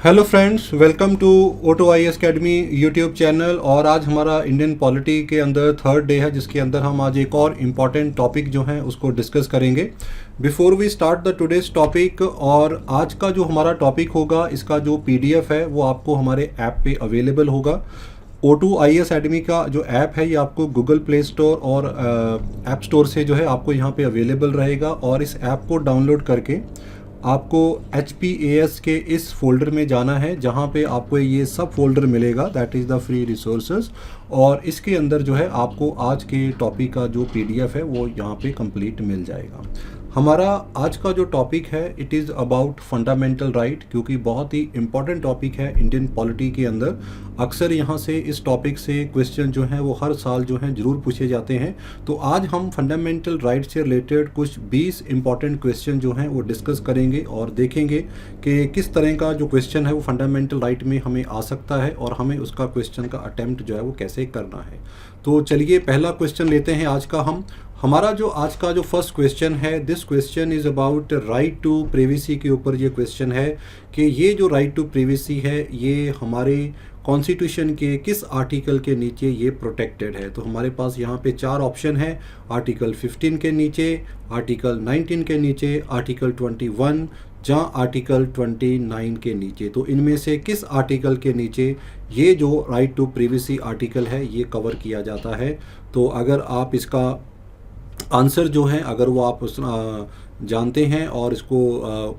Hello friends, welcome to auto I S academy YouTube channel. और आज हमारा Indian polity के अंदर थर्ड डे है, जिसके अंदर हम आज एक और इम्पॉर्टेंट टॉपिक जो है उसको डिस्कस करेंगे। Before we start the today's topic, और आज का जो हमारा टॉपिक होगा इसका जो पीडीएफ है वो आपको हमारे ऐप पे अवेलेबल होगा। O2 IAS अकेडमी का जो ऐप है ये आपको गूगल प्ले स्टोर और ऐप स्टोर से जो है आपको यहाँ पे अवेलेबल रहेगा। और इस ऐप को डाउनलोड करके आपको HPAS के इस फोल्डर में जाना है, जहाँ पे आपको ये सब फोल्डर मिलेगा, that is the free resources. और इसके अंदर जो है आपको आज के टॉपिक का जो PDF है वो यहाँ पे कंप्लीट मिल जाएगा। हमारा आज का जो टॉपिक है it is about fundamental right, क्योंकि बहुत ही इम्पॉर्टेंट टॉपिक है इंडियन पॉलिटी के अंदर। अक्सर यहाँ से इस टॉपिक से क्वेश्चन जो हैं वो हर साल जो हैं ज़रूर पूछे जाते हैं। तो आज हम फंडामेंटल राइट से रिलेटेड कुछ 20 इम्पॉर्टेंट क्वेश्चन जो हैं वो डिस्कस करेंगे और देखेंगे कि किस तरह का जो क्वेश्चन है वो फंडामेंटल राइट में हमें आ सकता है और हमें उसका क्वेश्चन का अटेम्प्ट जो है वो कैसे करना है। तो चलिए पहला क्वेश्चन लेते हैं आज का। हमारा जो आज का जो फर्स्ट क्वेश्चन है, this question is about right to privacy के ऊपर ये क्वेश्चन है कि ये जो राइट टू प्रिवेसी है ये हमारे कॉन्स्टिट्यूशन के किस आर्टिकल के नीचे ये प्रोटेक्टेड है। तो हमारे पास यहाँ पे 4 ऑप्शन है, आर्टिकल 15 के नीचे, आर्टिकल 19 के नीचे, आर्टिकल 21 जहाँ आर्टिकल 29 के नीचे। तो इनमें से किस आर्टिकल के नीचे ये जो राइट टू प्रिवेसी आर्टिकल है ये कवर किया जाता है। तो अगर आप इसका आंसर जो है अगर वो आप जानते हैं और इसको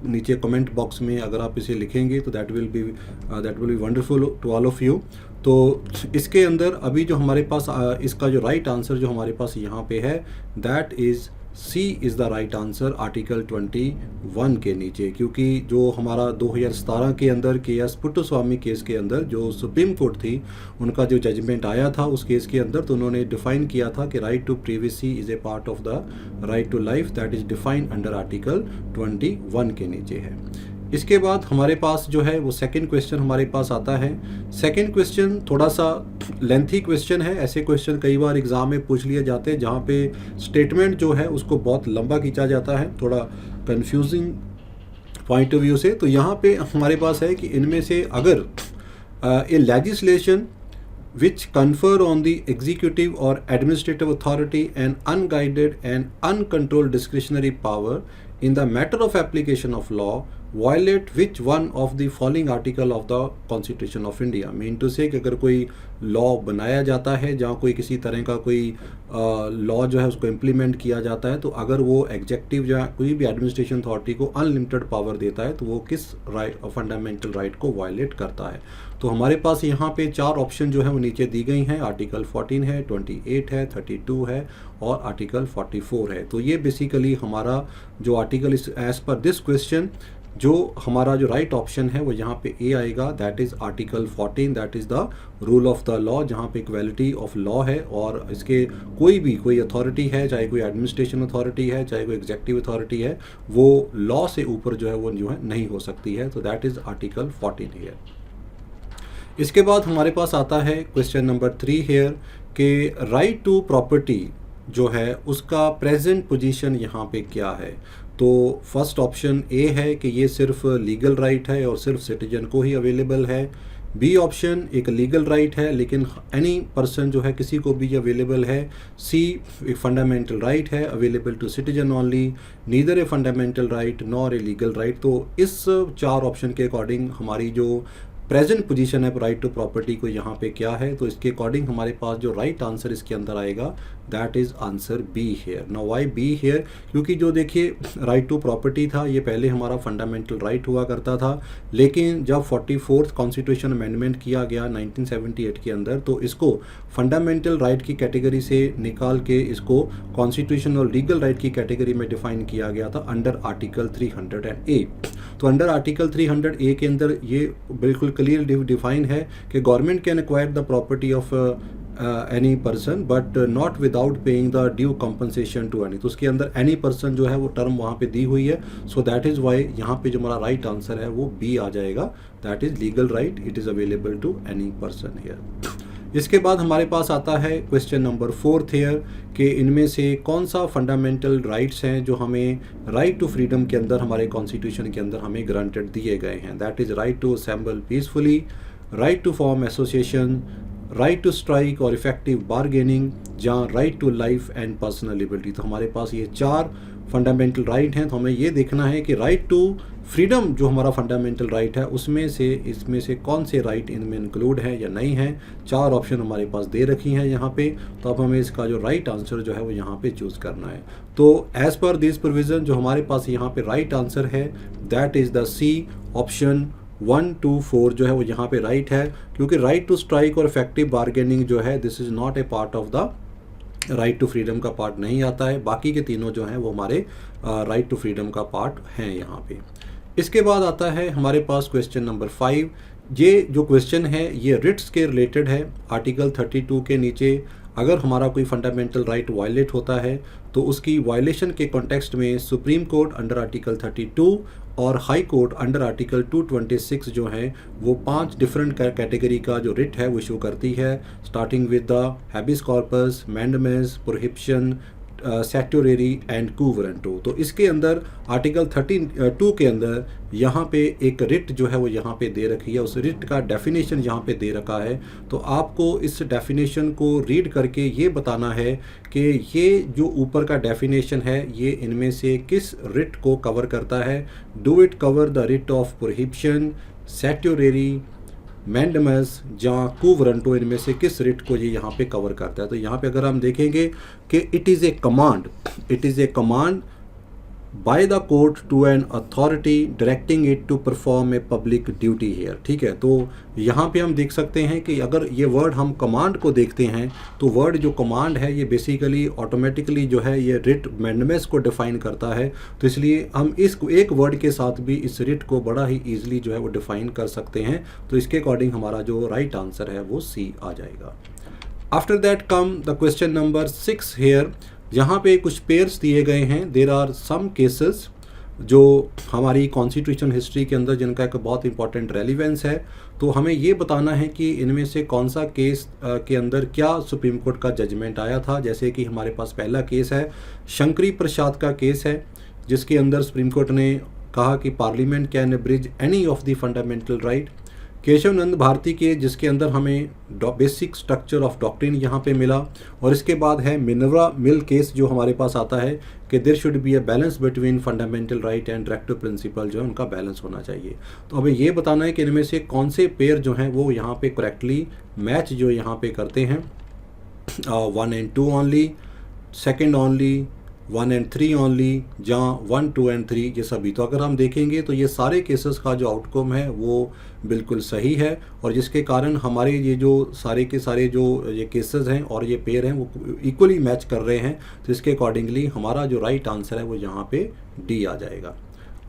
नीचे कमेंट बॉक्स में अगर आप इसे लिखेंगे तो that will be wonderful to all of you. तो इसके अंदर अभी जो हमारे पास इसका जो राइट आंसर जो हमारे पास यहाँ पे है that is C is the right answer, article 21 के नीचे। क्योंकि जो हमारा 2017 के अंदर KS पुट्टुस्वामी केस के अंदर जो सुप्रीम कोर्ट थी उनका जो जजमेंट आया था उस केस के अंदर, तो उन्होंने डिफ़ाइन किया था कि right to privacy is a part of the right to life that is defined under article 21 के नीचे है। इसके बाद हमारे पास जो है वो सेकंड क्वेश्चन हमारे पास आता है। सेकंड क्वेश्चन थोड़ा सा लेंथी क्वेश्चन है। ऐसे क्वेश्चन कई बार एग्ज़ाम में पूछ लिए जाते हैं जहाँ पे स्टेटमेंट जो है उसको बहुत लंबा खींचा जाता है, थोड़ा कंफ्यूजिंग पॉइंट ऑफ व्यू से। तो यहाँ पे हमारे पास है कि इनमें से अगर ए legislation which confer on the executive or administrative authority an unguided and uncontrolled discretionary power in the matter of application of law violate which one of the following article of the Constitution of India। Mean to say कि अगर कोई law बनाया जाता है जहाँ कोई किसी तरह का कोई लॉ जो है उसको इम्प्लीमेंट किया जाता है, तो अगर वो एग्जेक्टिव या कोई भी एडमिनिस्ट्रेशन अथॉरिटी को अनलिमिटेड पावर देता है तो वो किस राइट फंडामेंटल राइट को वायलेट करता है। तो हमारे पास यहाँ पे 4 ऑप्शन जो है वो नीचे दी गई हैं। आर्टिकल 14 है, 28 है, 32 है और आर्टिकल 44 है। तो ये बेसिकली हमारा जो आर्टिकल इस एज पर दिस क्वेश्चन जो हमारा जो राइट ऑप्शन है वो यहाँ पे ए आएगा, that is article 14, that is the rule of the law, जहाँ पे इक्वालिटी ऑफ लॉ है। और इसके कोई अथॉरिटी है, चाहे कोई एडमिनिस्ट्रेशन अथॉरिटी है, चाहे कोई एग्जेक्टिव अथॉरिटी है, वो लॉ से ऊपर जो है वो जो है नहीं हो सकती है। तो दैट इज़ आर्टिकल 14 हियर। इसके बाद हमारे पास आता है क्वेश्चन नंबर 3 हेयर कि राइट टू प्रॉपर्टी जो है उसका प्रेजेंट पोजीशन यहाँ पे क्या है। तो फर्स्ट ऑप्शन ए है कि ये सिर्फ लीगल राइट है और सिर्फ सिटीजन को ही अवेलेबल है। बी ऑप्शन एक लीगल राइट है लेकिन एनी पर्सन जो है किसी को भी अवेलेबल है। सी एक फंडामेंटल राइट है available to citizen only, neither a fundamental right nor a legal right. तो इस 4 ऑप्शन के अकॉर्डिंग हमारी जो प्रेजेंट पोजीशन है राइट टू प्रॉपर्टी को यहाँ पे क्या है, तो इसके अकॉर्डिंग हमारे पास जो राइट आंसर इसके अंदर आएगा that is answer be here. Now why be here, क्योंकि जो देखिए राइट टू प्रॉपर्टी था ये पहले हमारा फंडामेंटल राइट हुआ करता था, लेकिन जब 44th कॉन्स्टिट्यूशन अमेंडमेंट किया गया 1978 के अंदर तो इसको फंडामेंटल राइट की कैटेगरी से निकाल के इसको कॉन्स्टिट्यूशन और लीगल राइट की कैटेगरी में डिफाइन किया गया था अंडर आर्टिकल 300A। तो अंडर आर्टिकल 300A के अंदर ये बिल्कुल क्लियर डिफाइन है कि government can acquire the property of any person but not without paying the due compensation to any. तो उसके अंदर एनी पर्सन जो है वो टर्म वहाँ पे दी हुई है। सो दैट इज़ वाई यहाँ पे जो हमारा राइट आंसर है वो बी आ जाएगा, that is legal right, it is available to any person here. इसके बाद हमारे पास आता है क्वेश्चन नंबर 4 हेयर कि इनमें से कौन सा फंडामेंटल राइट्स हैं जो हमें राइट टू फ्रीडम के अंदर हमारे कॉन्स्टिट्यूशन के अंदर हमें ग्रांटेड दिए गए हैं। That is right to assemble peacefully, right to form association, right to strike और इफेक्टिव बारगेनिंग, जहाँ right to life and personal liberty. तो हमारे पास ये 4 फंडामेंटल राइट हैं। तो हमें ये देखना है कि राइट टू फ्रीडम जो हमारा फंडामेंटल राइट है उसमें से इसमें से कौन से राइट इनमें इंक्लूड है या नहीं है। 4 ऑप्शन हमारे पास दे रखी हैं यहाँ पे। तो अब हमें इसका जो राइट आंसर जो है वो यहाँ पे चूज़ करना है। तो एज़ पर दिस प्रोविज़न जो हमारे पास यहाँ पे राइट आंसर है that is the C, option 1, 2, 4 जो है वो यहाँ पे राइट है, क्योंकि राइट टू स्ट्राइक और इफेक्टिव बारगेनिंग जो है this is not a part of the right to freedom का पार्ट नहीं आता है। बाकी के तीनों जो हैं वो हमारे राइट टू फ्रीडम का पार्ट हैं यहाँ पे। इसके बाद आता है हमारे पास क्वेश्चन नंबर 5। ये जो क्वेश्चन है ये रिट्स के रिलेटेड है। आर्टिकल 32 के नीचे अगर हमारा कोई फंडामेंटल राइट वायलेट होता है तो उसकी वायलेशन के कॉन्टेक्स्ट में सुप्रीम कोर्ट अंडर आर्टिकल 32 और हाई कोर्ट अंडर आर्टिकल 226 जो है वो 5 डिफरेंट कैटेगरी का जो रिट है वो इशू करती है, starting with the habeas corpus, mandamus, prohibition, certiorari and quo warranto. तो इसके अंदर आर्टिकल 32 के अंदर यहाँ पे एक रिट जो है वो यहाँ पे दे रखी है। उस रिट का डेफिनेशन यहाँ पे दे रखा है। तो आपको इस डेफिनेशन को रीड करके ये बताना है कि ये जो ऊपर का डेफिनेशन है ये इनमें से किस रिट को कवर करता है। Do it cover the writ of prohibition, certiorari, mandamus, जहाँ क्यू वारंटो, इनमें से किस रिट को ये यहाँ पे कवर करता है। तो यहाँ पे अगर हम देखेंगे कि it is a command by the court to an authority directing it to perform a public duty here. ठीक है, तो यहाँ पे हम देख सकते हैं कि अगर ये वर्ड हम कमांड को देखते हैं तो वर्ड जो कमांड है ये बेसिकली ऑटोमेटिकली जो है ये रिट मैंडेमस को डिफ़ाइन करता है। तो इसलिए हम इस एक वर्ड के साथ भी इस रिट को बड़ा ही ईजिली जो है वो डिफ़ाइन कर सकते हैं। तो इसके अकॉर्डिंग हमारा जो राइट आंसर है वो सी आ जाएगा। After that come the question number 6 here. यहाँ पे कुछ पेयर्स दिए गए हैं। देर आर सम केसेस जो हमारी कॉन्स्टिट्यूशन हिस्ट्री के अंदर जिनका एक बहुत इंपॉर्टेंट रेलिवेंस है। तो हमें ये बताना है कि इनमें से कौन सा केस के अंदर क्या सुप्रीम कोर्ट का जजमेंट आया था। जैसे कि हमारे पास पहला केस है शंकरी प्रसाद का केस है, जिसके अंदर सुप्रीम कोर्ट ने कहा कि parliament can bridge any of the fundamental right. Keshava Nanda Bharati के, जिसके अंदर हमें बेसिक स्ट्रक्चर ऑफ डॉक्ट्रिन यहाँ पे मिला। और इसके बाद है मिनर्वा मिल केस जो हमारे पास आता है कि there should be a balance between fundamental right and directive principle, जो है उनका बैलेंस होना चाहिए। तो हमें ये बताना है कि इनमें से कौन से पेयर जो हैं वो यहाँ पे करेक्टली मैच जो यहाँ पे करते हैं। 1 and 2 only, second only, 1 and 3 only, जहाँ 1, 2 and 3 ये सभी। तो अगर हम देखेंगे तो ये सारे केसेस का जो आउटकम है वो बिल्कुल सही है, और जिसके कारण हमारे ये जो सारे के सारे जो ये केसेस हैं और ये पेयर हैं वो इक्वली मैच कर रहे हैं। तो इसके अकॉर्डिंगली हमारा जो राइट आंसर है वो यहाँ पे डी आ जाएगा।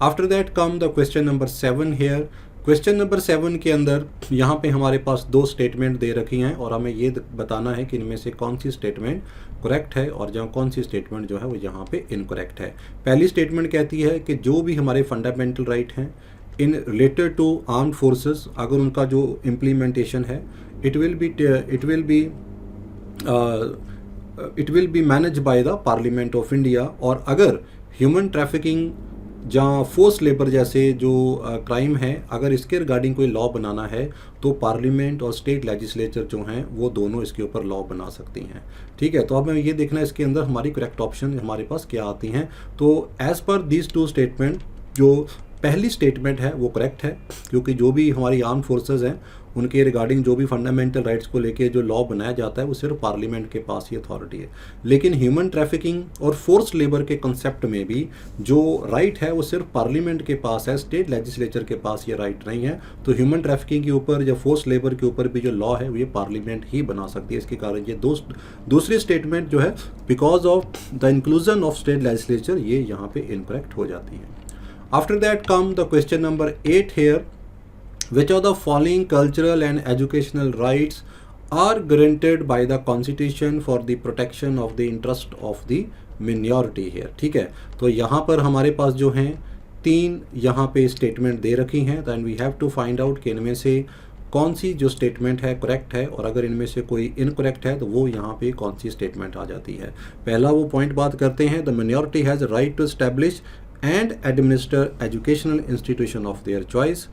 After that come the question number 7 here. Question number 7 के अंदर यहाँ पे हमारे पास 2 स्टेटमेंट दे रखी हैं और हमें ये बताना है कि इनमें से कौन सी स्टेटमेंट करेक्ट है और जहाँ कौन सी स्टेटमेंट जो है वो यहाँ पे इनकरेक्ट है। पहली स्टेटमेंट कहती है कि जो भी हमारे फंडामेंटल राइट हैं in related to armed forces, अगर उनका जो इम्प्लीमेंटेशन है it will be manage by the parliament of India. और अगर ह्यूमन ट्रैफिकिंग जहाँ फोर्स लेबर जैसे जो क्राइम है, अगर इसके रिगार्डिंग कोई लॉ बनाना है तो पार्लियामेंट और स्टेट लेजिस्लेचर जो हैं वो दोनों इसके ऊपर लॉ बना सकती हैं। ठीक है, तो अब हमें ये देखना है इसके अंदर हमारी करेक्ट ऑप्शन हमारे पास क्या आती हैं। तो एज़ पर दीज 2 स्टेटमेंट जो पहली स्टेटमेंट है वो करेक्ट है, क्योंकि जो भी हमारी आर्म फोर्सेस हैं उनके रिगार्डिंग जो भी फंडामेंटल राइट्स को लेके जो लॉ बनाया जाता है वो सिर्फ पार्लियामेंट के पास ही अथॉरिटी है। लेकिन ह्यूमन ट्रैफिकिंग और फोर्स लेबर के कंसेप्ट में भी जो राइट है वो सिर्फ पार्लियामेंट के पास है, स्टेट लेजिस्लेचर के पास ये राइट नहीं है। तो ह्यूमन ट्रैफिकिंग के ऊपर या फोर्स लेबर के ऊपर भी जो लॉ है वो ये पार्लियामेंट ही बना सकती है। इसके कारण ये दूसरी स्टेटमेंट जो है because of the inclusion of state legislature ये यहाँ पे इनकरेक्ट हो जाती है। After that come the question number 8 here. Which of the following cultural and educational rights are granted by the Constitution for the protection of the interest of the minority here? ठीक है, तो यहाँ पर हमारे पास जो हैं 3 यहाँ पे स्टेटमेंट दे रखी हैं। then we have to find out कि इनमें से कौन सी जो स्टेटमेंट है करेक्ट है, और अगर इनमें से कोई इनकरेक्ट है तो वो यहाँ पे कौन सी स्टेटमेंट आ जाती है। पहला वो पॉइंट बात करते हैं, the minority has right to establish and administer educational institution of their choice.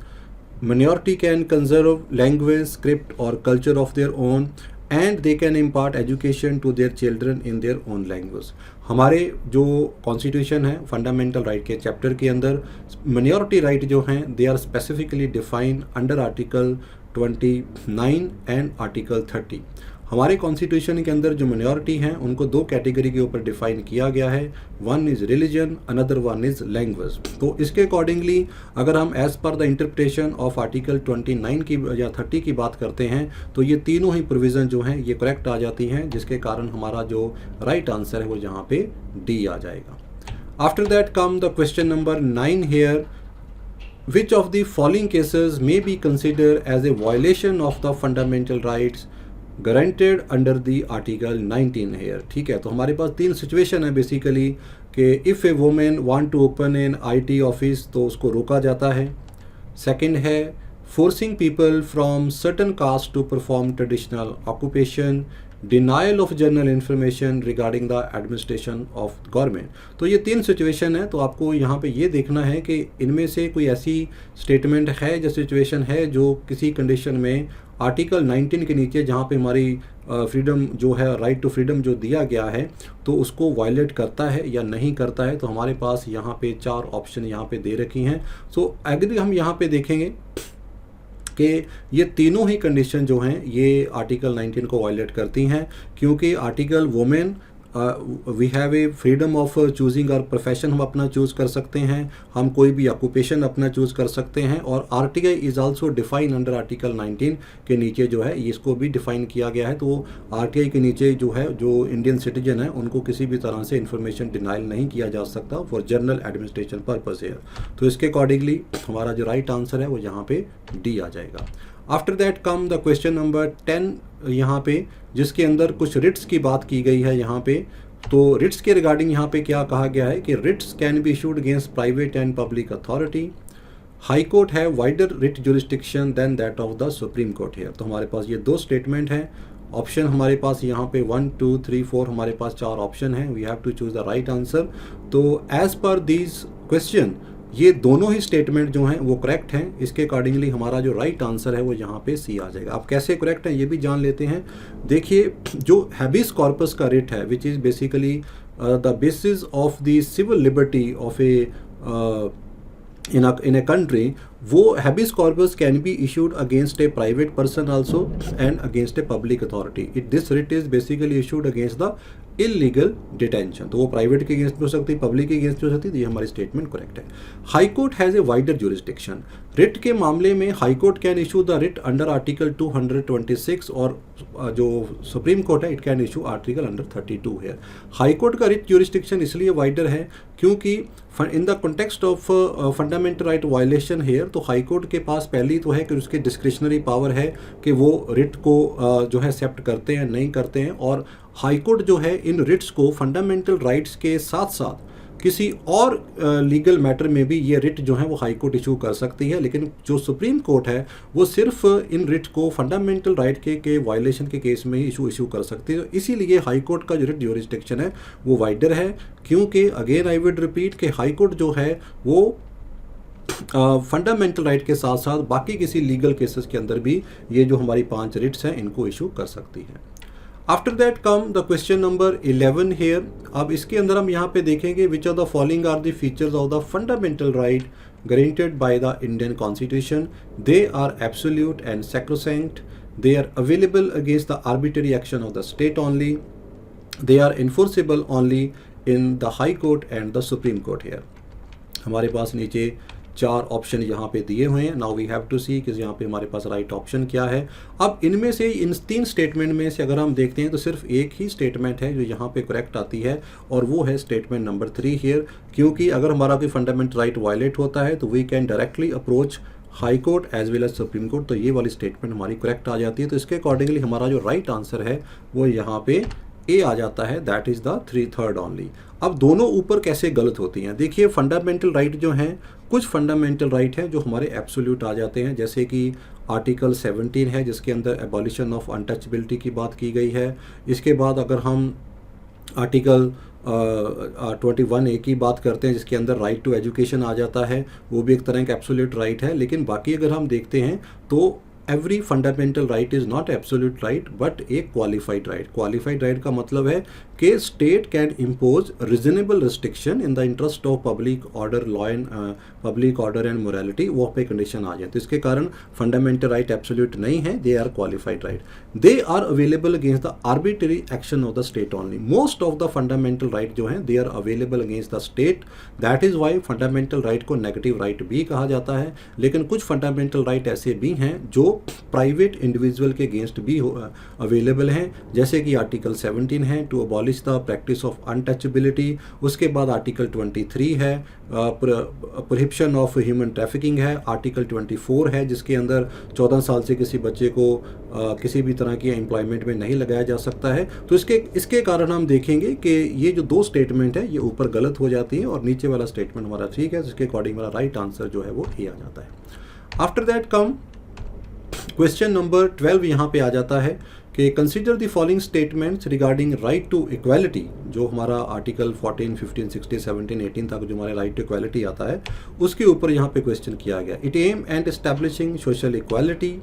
Minority can conserve language, script or culture of their own and they can impart education to their children in their own language। हमारे जो constitution है fundamental right के chapter के अंदर minority right जो हैं they are specifically defined under article 29 and article 30। हमारे constitution के अंदर जो मिनॉरिटी हैं उनको दो कैटेगरी के ऊपर डिफाइन किया गया है, one is religion, another one is language. तो इसके अकॉर्डिंगली अगर हम as per the interpretation of article 29 की या 30 की बात करते हैं तो ये तीनों ही प्रोविज़न जो हैं ये करेक्ट आ जाती हैं, जिसके कारण हमारा जो राइट आंसर है वो यहाँ पे डी आ जाएगा। After that come the question number 9 here, which of the following cases may be considered as a violation of the fundamental rights guaranteed under the article 19 here. ठीक है, तो हमारे पास तीन सिचुएशन है बेसिकली कि if a women want to open an IT office तो उसको रोका जाता है। सेकंड है forcing people from certain caste to perform traditional occupation, denial of general information regarding the administration of government. तो ये तीन सिचुएशन है, तो आपको यहाँ पे ये देखना है कि इनमें से कोई ऐसी स्टेटमेंट है जो सिचुएशन है जो किसी कंडीशन में आर्टिकल 19 के नीचे जहाँ पे हमारी फ्रीडम जो है, राइट टू फ्रीडम जो दिया गया है, तो उसको वायलेट करता है या नहीं करता है। तो हमारे पास यहाँ पे चार ऑप्शन यहाँ पे दे रखी हैं। सो अगर हम यहाँ पे देखेंगे कि ये तीनों ही कंडीशन जो हैं ये आर्टिकल 19 को वायलेट करती हैं, क्योंकि article women we have a freedom of choosing और प्रोफेशन हम अपना चूज़ कर सकते हैं, हम कोई भी ऑक्यूपेशन अपना चूज़ कर सकते हैं, और RTI is also define under article 19 के नीचे जो है इसको भी डिफाइन किया गया है। तो आरटीआई के नीचे जो है जो इंडियन सिटीजन है उनको किसी भी तरह से इंफॉर्मेशन डिनाइल नहीं किया जा सकता फॉर जनरल एडमिनिस्ट्रेशन पर्पज है। तो इसके अकॉर्डिंगली हमारा जो राइट आंसर है वो यहाँ पे डी आ जाएगा। After that come the question number 10 यहाँ पे, जिसके अंदर कुछ रिट्स की बात की गई है यहाँ पे। तो रिट्स के रिगार्डिंग यहाँ पे क्या कहा गया है कि writs can be issued against private and public authority. High court है wider writ jurisdiction than that of the supreme court है। तो हमारे पास ये दो स्टेटमेंट हैं। ऑप्शन हमारे पास यहाँ पे 1 2 3 4 हमारे पास चार ऑप्शन हैं। We have to choose the right answer. तो एज पर दीज क्वेश्चन ये दोनों ही स्टेटमेंट जो हैं वो करेक्ट हैं। इसके अकॉर्डिंगली हमारा जो राइट आंसर है वो यहाँ पे सी आ जाएगा। अब कैसे करेक्ट है ये भी जान लेते हैं। देखिए, जो हैबिस कॉर्पस का रिट है which is basically the basis of the civil liberty of a in a country, वो habeas corpus can be issued against a private person also and against a public authority. This writ is basically issued against the illegal detention. तो वो private के against भी हो सकती है, public के against भी हो सकती है। तो ये हमारी स्टेटमेंट करेक्ट है। High court has a wider jurisdiction. Writ के मामले में high court can issue the writ under article 226 और जो सुप्रीम कोर्ट है it can issue article under 32 है। हाई कोर्ट का रिट जुरिस्डिक्शन इसलिए वाइडर है क्योंकि in the context of fundamental right violation here, तो हाई कोर्ट के पास पहली तो है कि उसके डिस्क्रिशनरी पावर है कि वो रिट को जो है एक्सेप्ट करते हैं नहीं करते हैं। और हाई कोर्ट जो है इन रिट्स को फंडामेंटल राइट्स के साथ साथ किसी और लीगल मैटर में भी ये रिट जो है वो हाई कोर्ट इशू कर सकती है। लेकिन जो सुप्रीम कोर्ट है वो सिर्फ इन रिट को फंडामेंटल राइट के वायलेशन के केस में ही इशू कर सकती है। तो इसीलिए हाई कोर्ट का जो रिट ज्यूरिसडिक्शन है वो वाइडर है, क्योंकि अगेन आई वुड रिपीट कि हाई कोर्ट जो है वो फंडामेंटल राइट के साथ साथ बाकी किसी लीगल केसेस के अंदर भी ये जो हमारी 5 रिट्स हैं इनको इशू कर सकती है। After that come the question number 11 here. अब इसके अंदर हम यहाँ पे देखेंगे which are the following are the features of the fundamental right guaranteed by the Indian Constitution. They are absolute and sacrosanct. They are available against the arbitrary action of the state only. They are enforceable only in the High Court and the Supreme Court here. हमारे पास नीचे 4 option यहाँ पे दिए हुए हैं। Now we have to see कि यहाँ पे हमारे पास राइट ऑप्शन क्या है। अब इनमें से इन 3 स्टेटमेंट में से अगर हम देखते हैं तो सिर्फ एक ही स्टेटमेंट है जो यहाँ पे करेक्ट आती है और वो है स्टेटमेंट नंबर 3 हियर। क्योंकि अगर हमारा कोई फंडामेंटल राइट वायलेट होता है तो we can directly approach high court as well as supreme court. तो ये वाली स्टेटमेंट हमारी करेक्ट आ जाती है। तो इसके अकॉर्डिंगली हमारा जो राइट आंसर है वो यहाँ पे ए आ जाता है, that is the third only. अब दोनों ऊपर कैसे गलत होती हैं, देखिए फंडामेंटल राइट जो हैं, कुछ फंडामेंटल राइट हैं जो हमारे एब्सोल्यूट आ जाते हैं, जैसे कि आर्टिकल 17 है जिसके अंदर एबॉलिशन ऑफ अनटचेबिलिटी की बात की गई है। इसके बाद अगर हम आर्टिकल 21A की बात करते हैं जिसके अंदर राइट टू एजुकेशन आ जाता है, वो भी एक तरह का एब्सोल्यूट राइट है। लेकिन बाकी अगर हम देखते हैं तो every fundamental right is not absolute right but A qualified right. Qualified right का मतलब है कि state can impose reasonable restriction in the interest of public order and morality, वो पे कंडीशन आ जाए तो इसके कारण फंडामेंटल राइट एब्सोल्यूट नहीं है, they are qualified right. They are available against the arbitrary action of the state only. Most of the fundamental right जो हैं they are available against the state, that is why fundamental right को negative right भी कहा जाता है। लेकिन कुछ fundamental right ऐसे भी हैं जो प्राइवेट इंडिविजुअल के अगेंस्ट भी अवेलेबल हैं, जैसे कि आर्टिकल 17 है to abolish the practice of untouchability. उसके बाद आर्टिकल 23 है प्रोहिबिशन ऑफ ह्यूमन ट्रैफिकिंग है। आर्टिकल 24 है जिसके अंदर 14 साल से किसी बच्चे को किसी भी तरह की एम्प्लॉयमेंट में नहीं लगाया जा सकता है। तो इसके कारण हम देखेंगे कि ये जो दो स्टेटमेंट है ये ऊपर गलत हो जाती है और नीचे वाला स्टेटमेंट हमारा ठीक है, जिसके अकॉर्डिंग हमारा राइट आंसर जो है वो ए आ जाता है। After that come question number 12 यहाँ पे आ जाता है कि consider the following statements regarding right to equality. जो हमारा आर्टिकल 14, 15, 16, 17, 18 तक जो हमारे राइट टू इक्वालिटी आता है उसके ऊपर यहाँ पे क्वेश्चन किया गया। It aim and establishing social equality,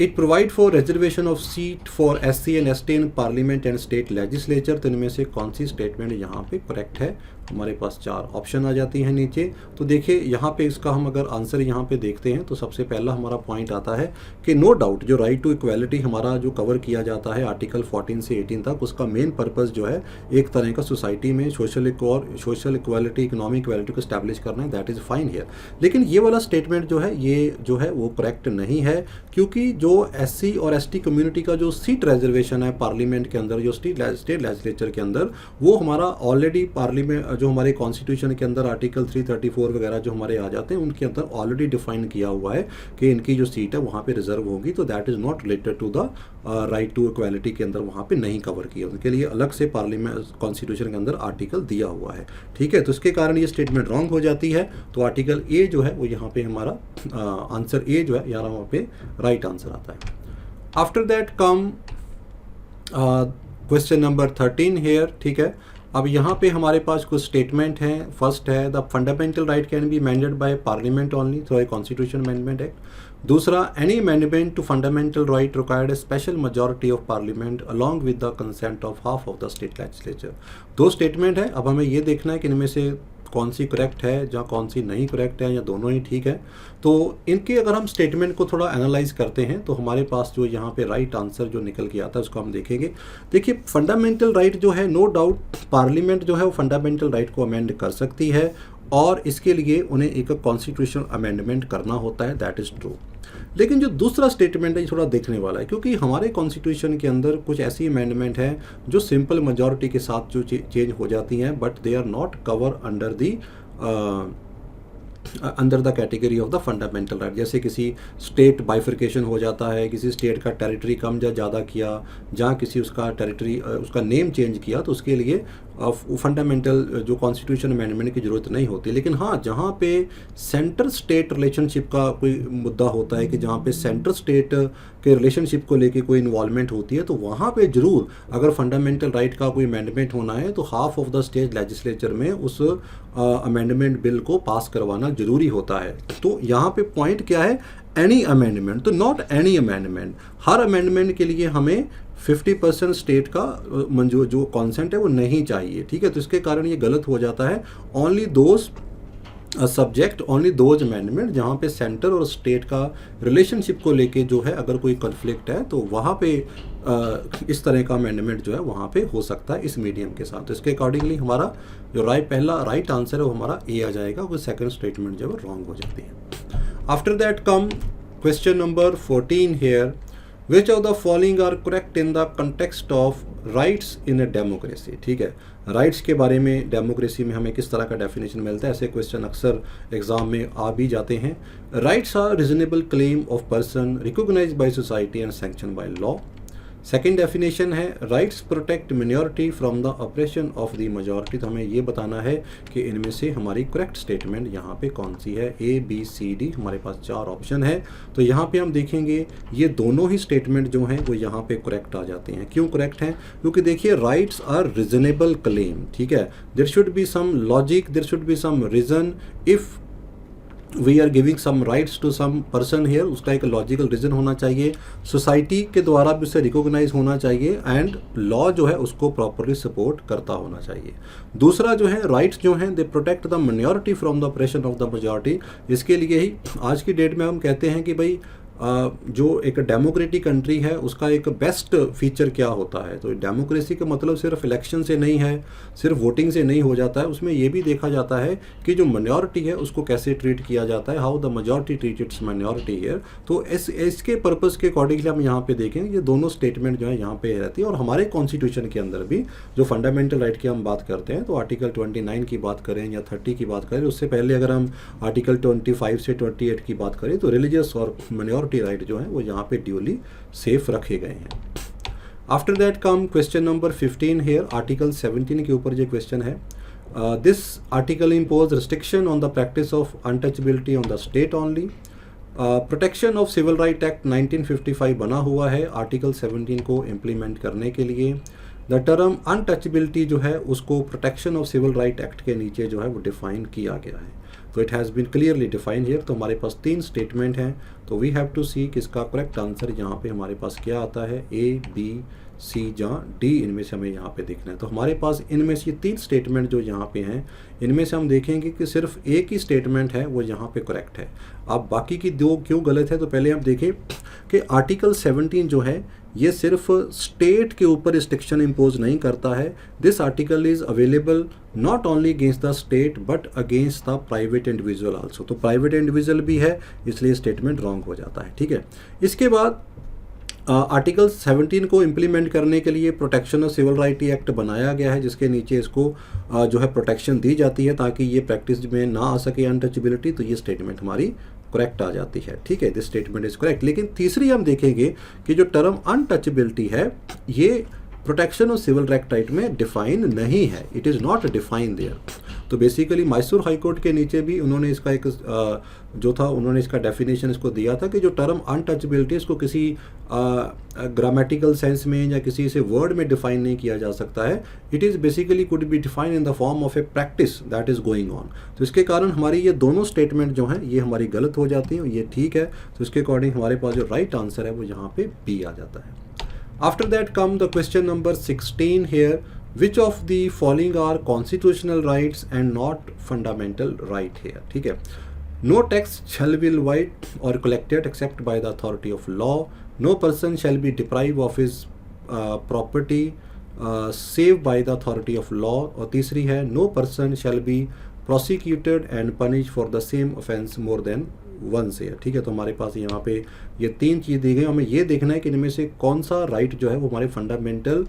it provide for reservation of seat for SC and ST in parliament and state legislature. तो इनमें से कौन सी स्टेटमेंट यहाँ पे करेक्ट है, हमारे पास 4 ऑप्शन आ जाती हैं नीचे। तो देखिए यहाँ पे इसका हम अगर आंसर यहाँ पे देखते हैं तो सबसे पहला हमारा पॉइंट आता है कि नो डाउट जो राइट टू इक्वालिटी हमारा जो कवर किया जाता है आर्टिकल 14 से 18 तक, उसका मेन पर्पस जो है एक तरह का सोसाइटी में सोशल इक्वालिटी, इकोनॉमिक इक्वालिटी को स्टैब्लिश करना है, दैट इज़ फाइन हियर। लेकिन ये वाला स्टेटमेंट जो है ये जो है वो करेक्ट नहीं है, क्योंकि जो SC और ST कम्युनिटी का जो सीट रिजर्वेशन है पार्लियामेंट के अंदर, जो स्टेट लेजिस्लेचर के अंदर, वो हमारा ऑलरेडी पार्लियामेंट जो हमारे कॉन्स्टिट्यूशन के अंदर आर्टिकल 334 वगैरह जो हमारे आ जाते हैं उनके अंदर ऑलरेडी डिफाइन किया हुआ है कि इनकी जो सीट है वहाँ पे रिजर्व होगी। तो that is not related to the right to equality के अंदर वहाँ पे नहीं कवर किया, उनके लिए अलग से पार्लियामेंट कॉन्स्टिट्यूशन के अंदर आर्टिकल दिया हुआ है। ठीक है, तो इसके कारण ये स्टेटमेंट रॉन्ग हो जाती है। तो आर्टिकल ए जो है वो यहाँ पे हमारा आंसर ए जो है यहाँ वहाँ पे राइट आंसर आता है। After that come question number 13 here. ठीक है, अब यहाँ पे हमारे पास कुछ स्टेटमेंट हैं। फर्स्ट है the fundamental right can be amended by parliament only through a constitution amendment act. दूसरा, any amendment to fundamental right required a special majority of parliament along with the consent of half of the state legislature. 2 statement है, अब हमें ये देखना है कि इनमें से कौन सी करेक्ट है या कौन सी नहीं करेक्ट है या दोनों ही ठीक है। तो इनके अगर हम स्टेटमेंट को थोड़ा एनालाइज करते हैं तो हमारे पास जो यहाँ पे राइट आंसर जो निकल के आता है उसको हम देखेंगे। देखिए फंडामेंटल राइट जो है, नो डाउट पार्लियामेंट जो है वो फंडामेंटल राइट को अमेंड कर सकती है और इसके लिए उन्हें एक कॉन्स्टिट्यूशनल अमेंडमेंट करना होता है, दैट इज़ ट्रू। लेकिन जो दूसरा स्टेटमेंट है ये थोड़ा देखने वाला है, क्योंकि हमारे कॉन्स्टिट्यूशन के अंदर कुछ ऐसी अमेंडमेंट है जो सिंपल मेजॉरिटी के साथ जो चेंज हो जाती हैं, but they are not cover under the category of the fundamental right. जैसे किसी स्टेट बाइफर्केशन हो जाता है, किसी स्टेट का टेरिटरी कम या ज़्यादा किया, जहाँ किसी उसका टेरिटरी उसका नेम चेंज किया, तो उसके लिए फंडामेंटल जो कॉन्स्टिट्यूशन अमेंडमेंट की ज़रूरत नहीं होती। लेकिन हाँ, जहाँ पे सेंटर स्टेट रिलेशनशिप का कोई मुद्दा होता है कि जहाँ पे सेंटर स्टेट के रिलेशनशिप को लेके कोई इन्वॉल्वमेंट होती है, तो वहाँ पे ज़रूर अगर फंडामेंटल राइट का कोई अमेंडमेंट होना है तो half of the state legislature में उस अमेंडमेंट बिल को पास करवाना ज़रूरी होता है। तो यहाँ पे पॉइंट क्या है, एनी अमेंडमेंट, तो not any amendment. Her amendment के लिए हमें 50% स्टेट का मंजूर जो कॉन्सेंट है वो नहीं चाहिए। ठीक है, तो इसके कारण ये गलत हो जाता है। Only those subject, only those amendment जहाँ पे सेंटर और स्टेट का रिलेशनशिप को लेके जो है अगर कोई कॉन्फ्लिक्ट है तो वहाँ पे इस तरह का अमेंडमेंट जो है वहाँ पे हो सकता है इस मीडियम के साथ। तो इसके अकॉर्डिंगली हमारा जो पहला राइट आंसर है वो हमारा ए आ जाएगा, वो सेकंड स्टेटमेंट जो है रॉन्ग हो जाती है। After that come question number 14 here, which of the following are correct in the context of rights in a democracy. ठीक है, राइट्स के बारे में डेमोक्रेसी में हमें किस तरह का डेफिनेशन मिलता है, ऐसे क्वेश्चन अक्सर एग्जाम में आ भी जाते हैं। Rights are reasonable claim of person recognised by society and sanction by law. Second definition है rights protect minority from the operation of the majority. तो हमें ये बताना है कि इनमें से हमारी करेक्ट स्टेटमेंट यहाँ पे कौन सी है। ए बी सी डी हमारे पास 4 ऑप्शन है। तो यहाँ पे हम देखेंगे ये दोनों ही स्टेटमेंट जो हैं वो यहाँ पे करेक्ट आ जाते हैं। क्यों करेक्ट हैं? क्योंकि देखिए राइट्स आर रीजनेबल क्लेम, ठीक है। There should be some logic, there should be some reason. If we are giving some rights to some person here, उसका एक लॉजिकल रीजन होना चाहिए, सोसाइटी के द्वारा भी उसे रिकॉग्नाइज होना चाहिए, एंड लॉ जो है उसको प्रॉपरली सपोर्ट करता होना चाहिए। दूसरा जो है राइट्स जो हैं they protect the minority from the operation of the majority. इसके लिए ही आज की डेट में हम कहते हैं कि भाई जो एक डेमोक्रेटिक कंट्री है उसका एक बेस्ट फीचर क्या होता है। तो डेमोक्रेसी का मतलब सिर्फ इलेक्शन से नहीं है, सिर्फ वोटिंग से नहीं हो जाता है, उसमें ये भी देखा जाता है कि जो माइनॉरिटी है उसको कैसे ट्रीट किया जाता है, how the majority treat it's minority here. तो इसके पर्पज़ के अकॉर्डिंगली हम यहाँ पे देखेंगे ये दोनों स्टेटमेंट जो है यहाँ पे रहती है। और हमारे कॉन्स्टिट्यूशन के अंदर भी जो फंडामेंटल राइट की हम बात करते हैं तो आर्टिकल 29 की बात करें या 30 की बात करें, उससे पहले अगर हम आर्टिकल 25 से 28 की बात करें तो रिलीजियस और माइनॉरिटी राइट जो है वो यहाँ पे ड्यूली सेफ रखे गए हैं। After that come question number 15 here, article 17 के ऊपर जो क्वेश्चन है, this article impose restriction on the practice of untouchability on the state only. Protection of civil right act 1955 बना हुआ है आर्टिकल 17 को इम्प्लीमेंट करने के लिए। द टर्म अनटचेबिलिटी जो है उसको protection of civil right act के नीचे जो है वो डिफाइन किया गया है। तो it has been clearly defined here. तो हमारे पास 3 स्टेटमेंट हैं, तो वी हैव टू सी कि इसका करेक्ट आंसर यहाँ पे हमारे पास क्या आता है, ए बी सी जहाँ डी, इनमें से हमें यहाँ पे देखना है। तो हमारे पास इनमें से 3 स्टेटमेंट जो यहाँ पे हैं इनमें से हम देखेंगे कि सिर्फ एक ही स्टेटमेंट है वो यहाँ पे करेक्ट है। अब बाकी की 2 क्यों गलत है, तो पहले हम देखें कि आर्टिकल 17 जो है ये सिर्फ स्टेट के ऊपर रिस्ट्रिक्शन इम्पोज नहीं करता है। This article is available not only against the state but against the private individual also. तो प्राइवेट इंडिविजुअल भी है, इसलिए स्टेटमेंट रॉन्ग हो जाता है, ठीक है। इसके बाद आर्टिकल 17 को इम्प्लीमेंट करने के लिए protection of civil right act बनाया गया है, जिसके नीचे इसको जो है प्रोटेक्शन दी जाती है ताकि ये प्रैक्टिस में ना आ सके अनटचेबिलिटी। तो ये स्टेटमेंट हमारी करेक्ट आ जाती है, ठीक है, दिस स्टेटमेंट इज करेक्ट। लेकिन तीसरी हम देखेंगे कि जो टर्म अनटचेबिलिटी है ये प्रोटेक्शन ऑफ सिविल राइट में डिफाइन नहीं है, it is not define there. तो बेसिकली मैसूर हाई कोर्ट के नीचे भी उन्होंने इसका एक जो था उन्होंने इसका डेफिनेशन इसको दिया था कि जो टर्म अनटचेबिलिटी इसको किसी ग्रामेटिकल सेंस में या किसी से वर्ड में डिफाइन नहीं किया जा सकता है। It is basically could be define in the form of A practice that is going on. तो इसके कारण हमारी ये दोनों स्टेटमेंट जो हैं ये हमारी गलत हो जाती हैं, ये ठीक है। तो इसके अकॉर्डिंग हमारे पास जो राइट आंसर है वो यहाँ पे बी आ जाता है। After that come the question number 16 here, which of the following are constitutional rights and not fundamental right here, ठीक है। No tax shall be levied or collected except by the authority of law. No person shall be deprived of his property save by the authority of law. और तीसरी है no person shall be prosecuted and punished for the same offence more than once है, ठीक है। तो हमारे पास यहाँ पे ये 3 चीज़ दी गई, हमें ये देखना है कि इनमें से कौन सा राइट जो है वो हमारे फंडामेंटल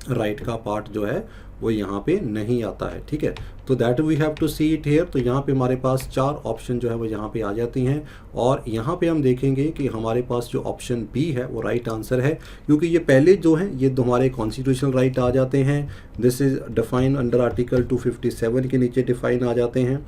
राइट का पार्ट जो है वो यहाँ पे नहीं आता है, ठीक है। तो that we have to see it here. तो यहाँ पे हमारे पास 4 ऑप्शन जो है वो यहाँ पे आ जाती हैं और यहाँ पे हम देखेंगे कि हमारे पास जो ऑप्शन बी है वो राइट आंसर है, क्योंकि ये पहले जो हैं ये हमारे कॉन्स्टिट्यूशनल राइट आ जाते हैं। This is define under article 257 के नीचे डिफाइन आ जाते हैं,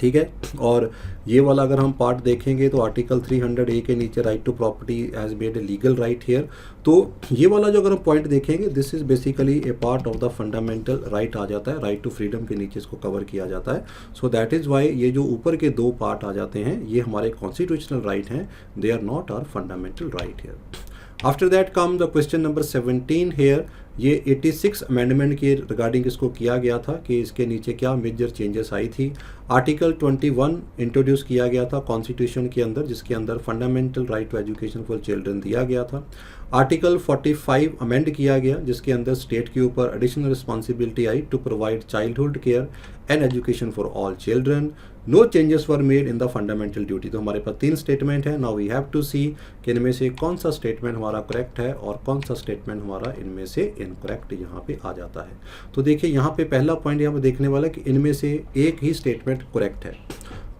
ठीक है। और ये वाला अगर हम पार्ट देखेंगे तो आर्टिकल 300A के नीचे right to property has made a legal right here. तो ये वाला जो अगर हम पॉइंट देखेंगे this is basically a part of the fundamental right आ जाता है, राइट टू फ्रीडम के नीचे इसको कवर किया जाता है। सो दैट इज़ वाई ये जो ऊपर के 2 पार्ट आ जाते हैं ये हमारे कॉन्स्टिट्यूशनल राइट हैं, they are not are fundamental right here. After that come the question number 17 here. ये 86 अमेंडमेंट के रिगार्डिंग इसको किया गया था कि इसके नीचे क्या मेजर चेंजेस आई थी। आर्टिकल 21 इंट्रोड्यूस किया गया था कॉन्स्टिट्यूशन के अंदर, जिसके अंदर fundamental right to education for children दिया गया था। आर्टिकल 45 अमेंड किया गया जिसके अंदर स्टेट के ऊपर एडिशनल रिस्पॉन्सिबिलिटी आई to provide childhood care and education for all children. No changes were made in the fundamental duty. तो हमारे पास 3 स्टेटमेंट है। Now we have to see कि इनमें से कौन सा स्टेटमेंट हमारा करेक्ट है और कौन सा स्टेटमेंट हमारा इनमें से इनकरेक्ट यहाँ पे आ जाता है। तो देखिए यहाँ पे पहला पॉइंट यहाँ पे देखने वाला है कि इनमें से एक ही स्टेटमेंट करेक्ट है।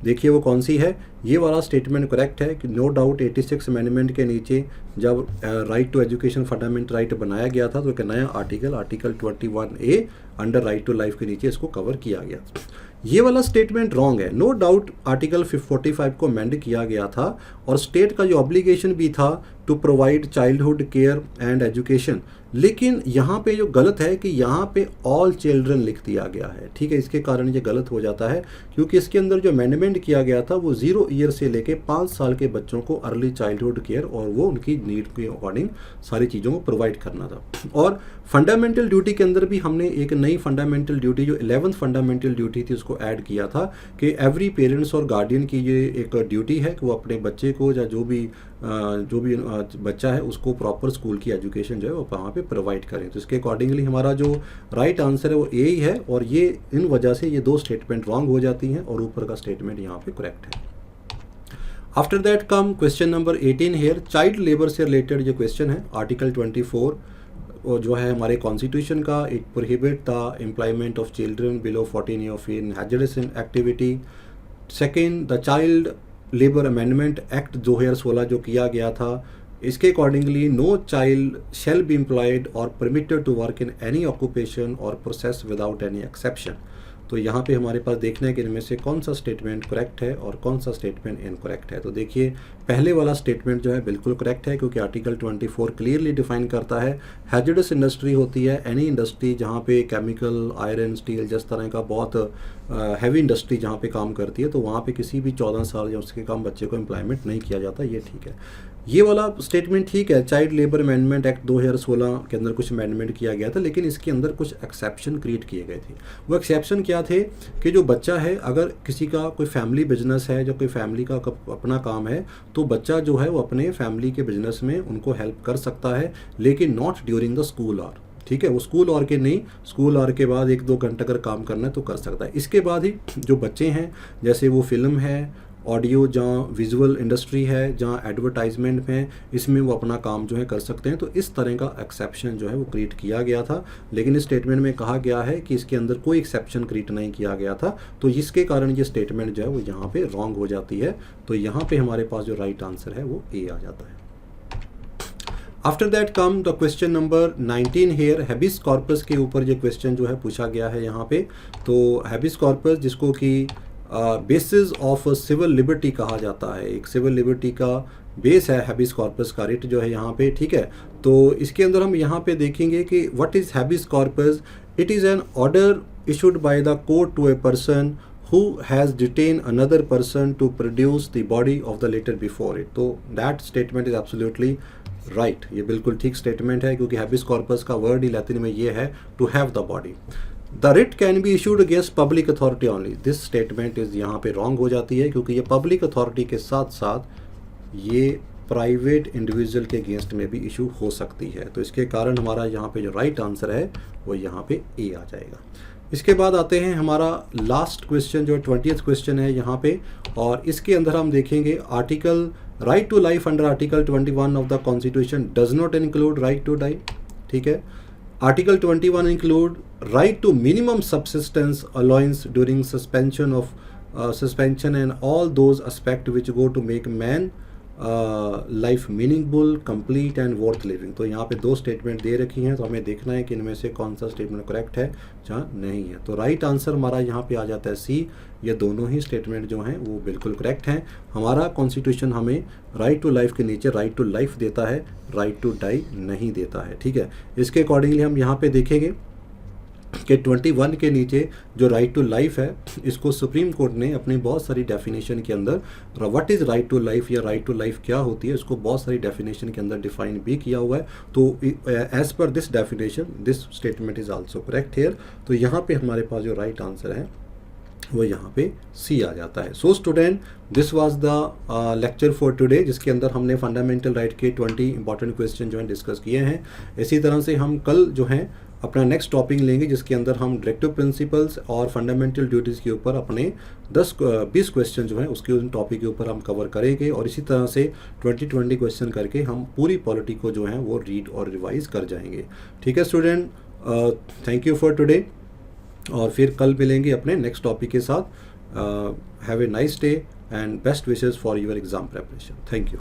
देखिए वो कौन सी है, ये वाला स्टेटमेंट करेक्ट है कि नो डाउट 86 अमेंडमेंट के नीचे जब right to education fundamental right बनाया गया था तो एक नया article 21A under right to life के नीचे इसको कवर किया गया। ये वाला स्टेटमेंट रॉन्ग है। नो डाउट आर्टिकल 45 को अमेंड किया गया था और स्टेट का जो ऑब्लिगेशन भी था to provide childhood care and education, लेकिन यहाँ पे जो गलत है कि यहाँ पे ऑल चिल्ड्रन लिख दिया गया है, ठीक है। इसके कारण ये गलत हो जाता है क्योंकि इसके अंदर जो अमेंडमेंट किया गया था वो 0 ईयर से लेके 5 साल के बच्चों को अर्ली चाइल्डहुड केयर और वो उनकी नीड के अकॉर्डिंग सारी चीज़ों को प्रोवाइड करना था। और फंडामेंटल ड्यूटी के अंदर भी हमने एक नई फंडामेंटल ड्यूटी जो 11th फंडामेंटल ड्यूटी थी उसको ऐड किया था कि एवरी पेरेंट्स और गार्डियन की ये एक ड्यूटी है कि वो अपने बच्चे को या जो भी बच्चा है उसको प्रॉपर स्कूल की एजुकेशन जो है वो वहाँ पे प्रोवाइड करें। तो इसके अकॉर्डिंगली हमारा जो राइट आंसर है वो ए ही है और ये इन वजह से ये दो स्टेटमेंट रॉन्ग हो जाती हैं और ऊपर का स्टेटमेंट यहाँ पे करेक्ट है। After that come question number 18 here, child labour से रिलेटेड जो क्वेश्चन है आर्टिकल 24 और जो है हमारे कॉन्स्टिट्यूशन का, it prohibit the employment of children below 14 year in hazardous activity. Second, the child labour amendment act 2016 जो किया गया था, इसके accordingly no child shall be employed और permitted to work in any occupation और प्रोसेस विदाउट एनी एक्सेप्शन। तो यहाँ पे हमारे पास देखना है कि इनमें से कौन सा स्टेटमेंट करेक्ट है और कौन सा स्टेटमेंट इनकरेक्ट है। तो देखिए पहले वाला स्टेटमेंट जो है बिल्कुल करेक्ट है क्योंकि आर्टिकल 24 क्लियरली डिफाइन करता है हैजर्डस इंडस्ट्री होती है एनी इंडस्ट्री जहाँ पे केमिकल, आयरन, स्टील जिस तरह का बहुत हैवी इंडस्ट्री जहाँ पे काम करती है तो वहाँ पे किसी भी 14 साल या उसके कम बच्चे को एम्प्लॉयमेंट नहीं किया जाता, ये ठीक है। ये वाला स्टेटमेंट ठीक है, चाइल्ड लेबर अमेंडमेंट एक्ट 2016 के अंदर कुछ अमेंडमेंट किया गया था लेकिन इसके अंदर कुछ एक्सेप्शन क्रिएट किए गए थे। वो एक्सेप्शन क्या थे कि जो बच्चा है अगर किसी का कोई फैमिली बिजनेस है, जो कोई फैमिली का अपना काम है तो बच्चा जो है वो अपने फैमिली के बिजनेस में उनको हेल्प कर सकता है लेकिन not during the school hour, ठीक है। वो स्कूल आवर के नहीं, स्कूल आवर के बाद 1-2 घंटे अगर काम करना है तो कर सकता है। इसके बाद ही जो बच्चे हैं जैसे वो फिल्म है, ऑडियो, जहाँ विजुअल इंडस्ट्री है, जहाँ एडवर्टाइजमेंट में, इसमें वो अपना काम जो है कर सकते हैं। तो इस तरह का एक्सेप्शन जो है वो क्रिएट किया गया था लेकिन इस स्टेटमेंट में कहा गया है कि इसके अंदर कोई एक्सेप्शन क्रिएट नहीं किया गया था तो इसके कारण ये स्टेटमेंट जो है वो यहाँ पे रॉन्ग हो जाती है। तो यहाँ पे हमारे पास जो राइट आंसर है वो ए आ जाता है। After that come the question number 19 here, habeas corpus के ऊपर जो क्वेश्चन जो है पूछा गया है यहाँ पे। तो हैबिस कॉर्पस जिसको कि बेसिस ऑफ सिविल लिबर्टी कहा जाता है, एक सिविल लिबर्टी का बेस है हैबिस कॉर्पस का रिट जो है यहाँ पे, ठीक है। तो इसके अंदर हम यहाँ पे देखेंगे कि what is habeas corpus. It is an order issued by the court to a person who has detained another person to produce the body of the letter before it। तो that statement is absolutely right, ये बिल्कुल ठीक statement है क्योंकि हैबिस कॉर्पस का word ही लैटिन में ये है to have the body. The writ can be issued against public authority only, this statement is यहाँ पे रॉन्ग हो जाती है क्योंकि ये पब्लिक अथॉरिटी के साथ साथ ये प्राइवेट इंडिविजुअल के अगेंस्ट में भी इशू हो सकती है। तो इसके कारण हमारा यहाँ पे जो राइट आंसर है वो यहाँ पे ए आ जाएगा। इसके बाद आते हैं हमारा लास्ट क्वेश्चन जो 20th क्वेश्चन है यहाँ पे और इसके अंदर हम देखेंगे article right to life under article 21 of the constitution does not include right to die, ठीक है। Article 21 include right to minimum subsistence allowance during suspension of suspension and all those aspects which go to make man life meaningful, complete and worth living. तो यहाँ पे दो statement दे रखी हैं तो हमें देखना है कि इनमें से कौन सा स्टेटमेंट करेक्ट है जहाँ नहीं है। तो राइट आंसर हमारा यहाँ पे आ जाता है सी। ये दोनों ही स्टेटमेंट जो हैं वो बिल्कुल करेक्ट हैं। हमारा कॉन्स्टिट्यूशन हमें राइट टू लाइफ के नीचे राइट टू लाइफ देता है, राइट टू डाई नहीं देता है, ठीक है। इसके अकॉर्डिंगली हम यहाँ पे देखेंगे कि 21 के नीचे जो राइट टू लाइफ है इसको सुप्रीम कोर्ट ने अपनी बहुत सारी डेफिनेशन के अंदर what is right to life या राइट टू लाइफ क्या होती है इसको बहुत सारी डेफिनेशन के अंदर डिफाइन भी किया हुआ है। तो as per this definition this statement is also correct here. तो यहाँ पे हमारे पास जो राइट आंसर है वो यहाँ पे सी आ जाता है। So student this was the lecture for today जिसके अंदर हमने फंडामेंटल राइट के 20 इंपॉर्टेंट क्वेश्चन जो है डिस्कस किए हैं। इसी तरह से हम कल जो हैं अपना नेक्स्ट टॉपिक लेंगे जिसके अंदर हम डायरेक्टिव प्रिंसिपल्स और फंडामेंटल ड्यूटीज़ के ऊपर अपने 10-20 क्वेश्चन जो हैं उसके उन टॉपिक के ऊपर हम कवर करेंगे और इसी तरह से 20-20 क्वेश्चन करके हम पूरी पॉलिटी को जो है वो रीड और रिवाइज कर जाएंगे। ठीक है student, thank you for today और फिर कल मिलेंगे अपने नेक्स्ट टॉपिक के साथ। Have a nice day and best wishes for your exam preparation. Thank you.